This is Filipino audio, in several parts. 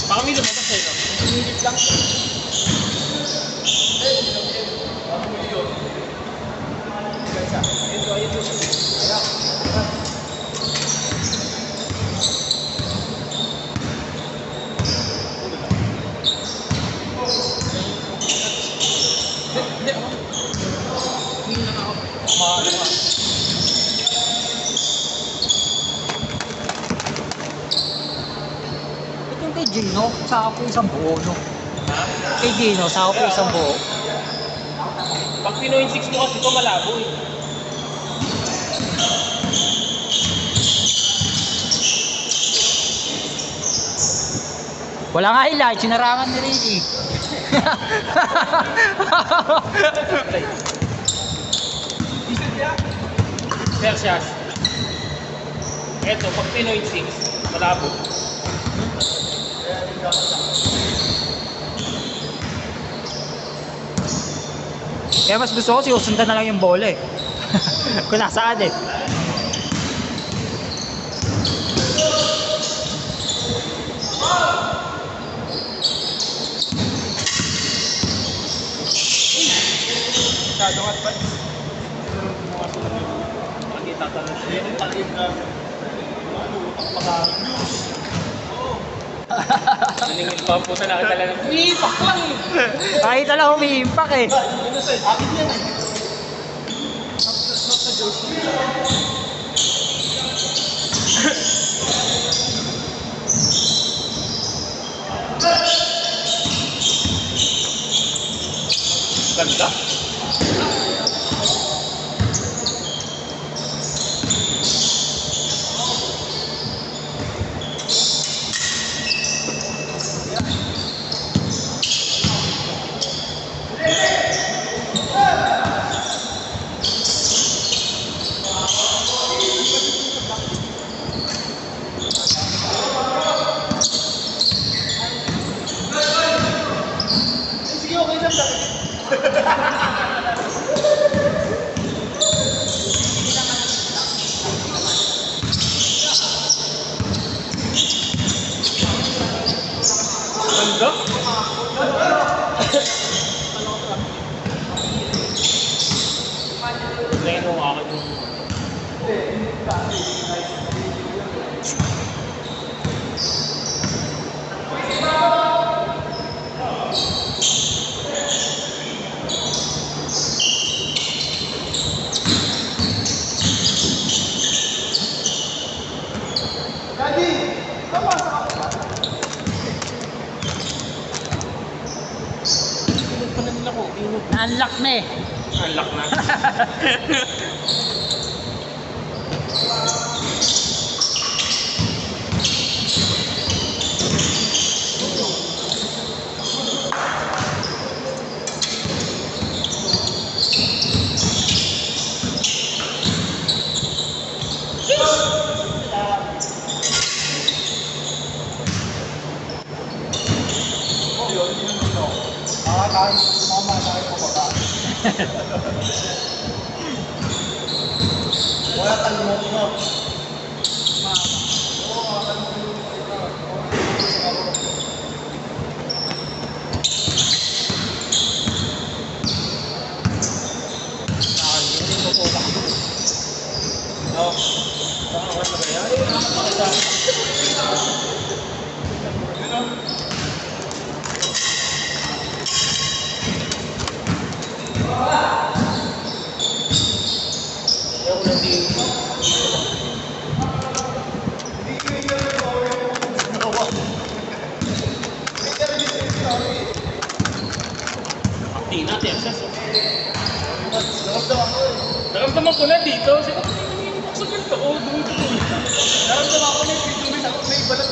Baka may lumabas sa'yo. Minit lang. Ito yung kay Gino, sa ako isang buo, no? Ha? Kay Gino, sa ako isang buo. Pag Pinoy 6 ko kasi ito malabo eh. Wala nga highlight, sinarangan ni Ricky. Celsius. Eto, pag Pinoy 6, malabo. Kaya mas gusto ko sinusundan na lang yung bola eh. Kung nasaan eh. Masyadong at pa. Makikita talaga siya. Yan yung talim na. Naningin pa po sa nakita lang. Umiipak lang eh. Kahit lang umiimpak eh. Akit yan eh. Ganda. Sige, okay lang dahil. Ganda? Ngayon mo akin yung... Daddy! Kapasok ako ba? Pinag pa na nila ko. Na-unlock na eh. Unlock na. Kahit mama tayo ko baba. Wala talimot mo. Naramdaman ko na dito. Sabi ko, sa ganito. Oh, dumi-dumi. Naramdaman ko na dito. May balat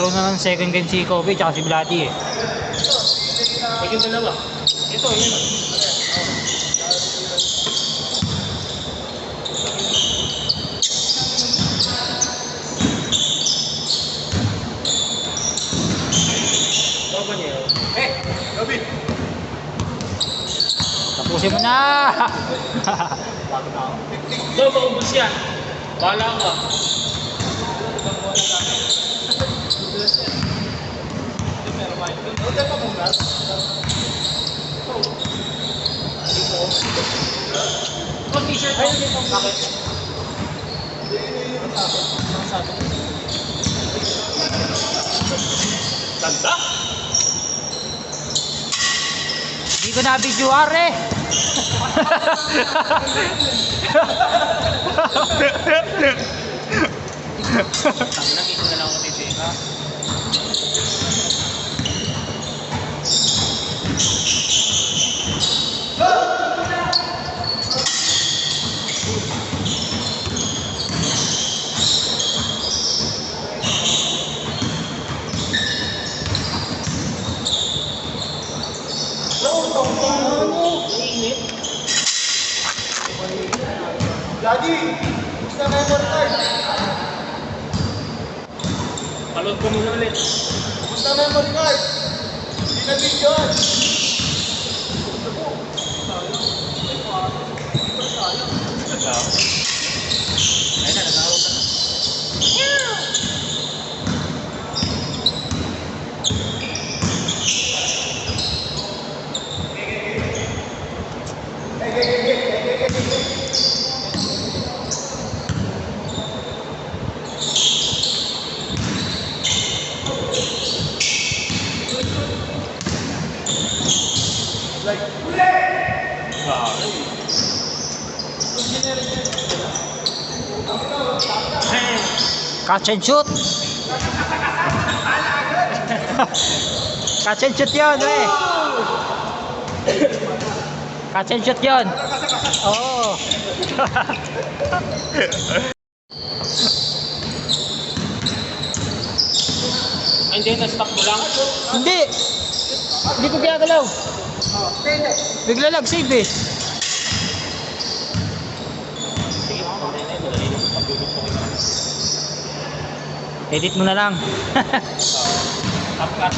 Nagkaroon na ng second game si Kobe tsaka si Vladi eh. Pag yung dalawa. Ito, yun. Ito ba niya yun? Gabi. Tapusin mo na! Ito, maubos yan. Bahala ka. Hotel pa muna. Ito, t-shirt mo. Bakit? Ganda? Hindi ko na-videoar eh! Tangina, dito na lang ako titira. Mainit. Daddy, gusto memory card. Palod ko muna ulit. Gusto memory card. Hindi na videoan. Ayun na, nag-out na. Catch and shoot! Catch and shoot yun, eh! Catch and shoot yun! Oo! Ay, hindi, na-stop mo lang. Hindi! Hindi ko ginagalaw! Bigla lang, save eh! Sige, pagkain na ito. Dali na, pagdulog ko rin. Edit mo na lang. Upcut.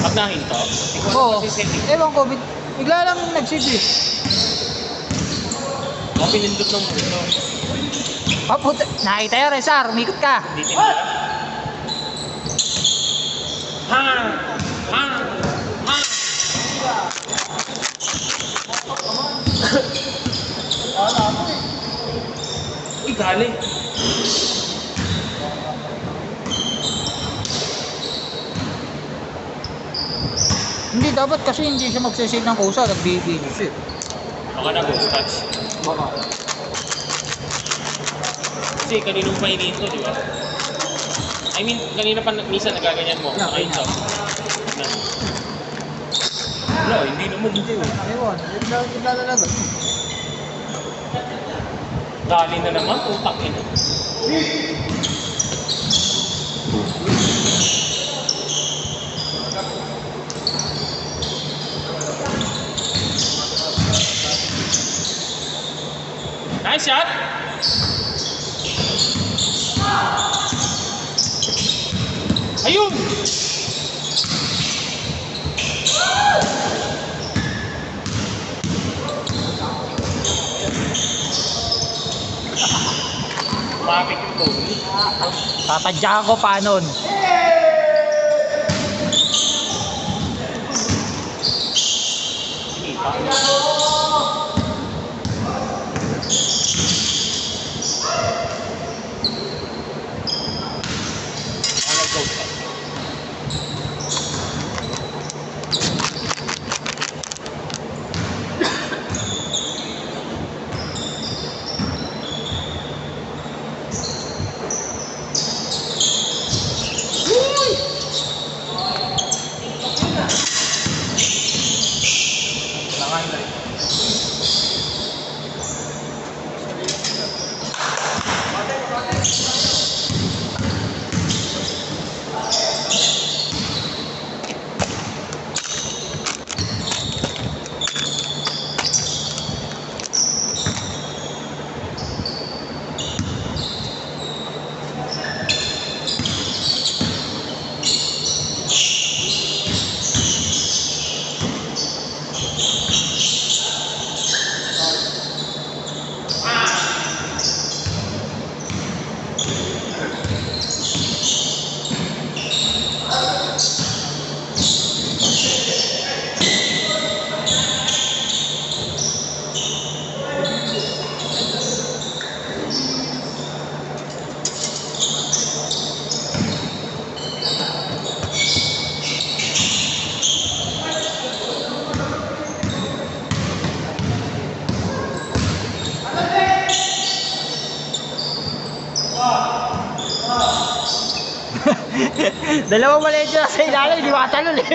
Pag nahinto, hindi ko Oo. alam kasi setting. Ewan ko, bigla lang nag-save eh. Ako pinindot ng mundo. Oh, puta. Nakita yun, Rezar. Umikot ka. Hindi tinira. Ha! Ha! Ha! Uy, galing. Hindi, dapat kasi hindi siya magsasave ng kusa. Nag-BBs eh. Baka na ghost touch. Baka. Kasi kaninong painin to, di ba? I mean, kanina pa minsan nagaganyan mo. Yeah, Nakain yeah. Na. Wala, hindi naman. Hindi. Ewan, bigla na lang. Dali na naman, utak ina. Nice shot! Ayun! Traffic yung phone. Tatadyakan ko pa nun. Hindi pa. Ano go? Dalawang maliit na sa ilalim, di makatalon eh.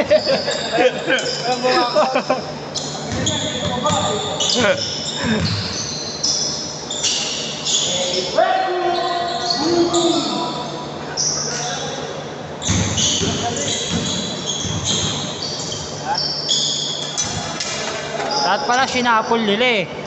Lahat pala sinapol nila eh.